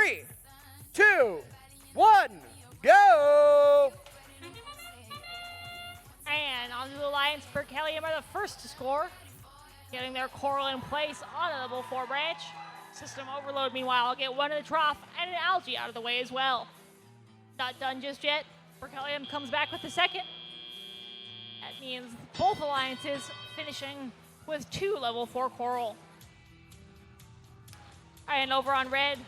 3, 2, 1, go! And onto the Alliance, Berkelium are the first to score, getting their coral in place on a level 4 branch. System overload, meanwhile, will get one in the trough and an algae out of the way as well. Not done just yet. Berkelium comes back with the second. That means both alliances finishing with 2 level 4 coral. And over on red,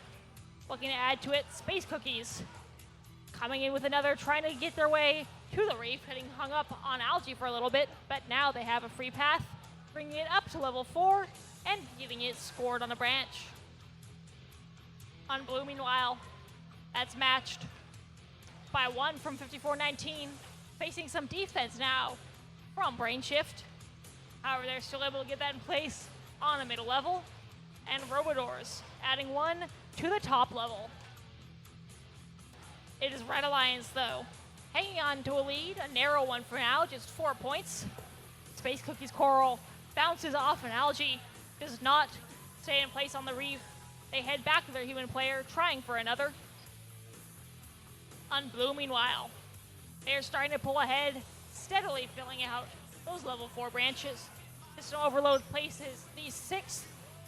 looking to add to it, Space Cookies. Coming in with another, trying to get their way to the reef, getting hung up on algae for a little bit, but now they have a free path, bringing it up to level 4 and getting it scored on a branch. On blue, meanwhile, that's matched by 1 from 5419, facing some defense now from Brain Shift. However, they're still able to get that in place on a middle level, and Robodoors adding 1 to the top level. It is Red Alliance, though, hanging on to a lead, a narrow one for now, just 4 points. Space Cookies Coral bounces off an algae, does not stay in place on the reef. They head back to their human player, trying for another. On blue, meanwhile, they're starting to pull ahead, steadily filling out those level 4 branches. System overload places the 6th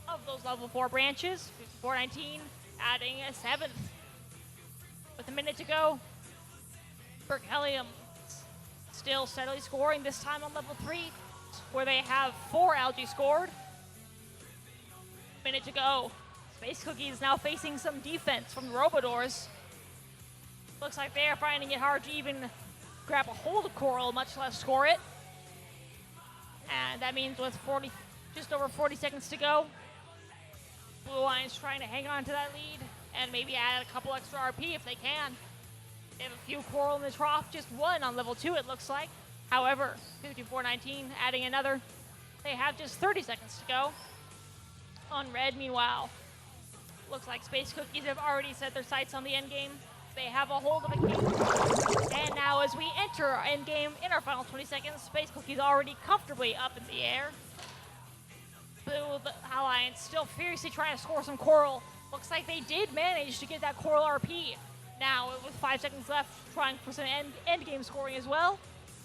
of those level 4 branches, 5419, adding a 7th. With a minute to go, Berkelium still steadily scoring, this time on level 3, where they have 4 algae scored. Minute to go. Space Cookies now facing some defense from the Robodoors. Looks like they are finding it hard to even grab a hold of coral, much less score it. And that means with just over 40 seconds to go, Blue Alliance trying to hang on to that lead and maybe add a couple extra RP if they can. They have a few coral in the trough, just 1 on level 2 it looks like. However, 5419 adding another. They have just 30 seconds to go. On red, meanwhile, looks like Space Cookies have already set their sights on the end game. They have a hold of the game. And now as we enter our end game in our final 20 seconds, Space Cookies already comfortably up in the air. Blue Alliance still furiously trying to score some coral. Looks like they did manage to get that coral RP. Now, with 5 seconds left, trying for some end game scoring as well.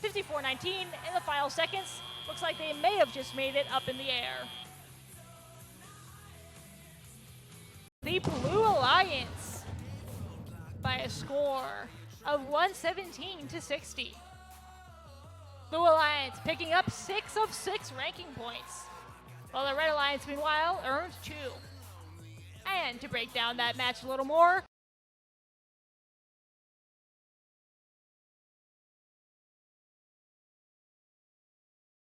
54-19 in the final seconds. Looks like they may have just made it up in the air. The Blue Alliance by a score of 117-60. Blue Alliance picking up 6 of 6 ranking points, while the Red Alliance, meanwhile, earned 2. And to break down that match a little more,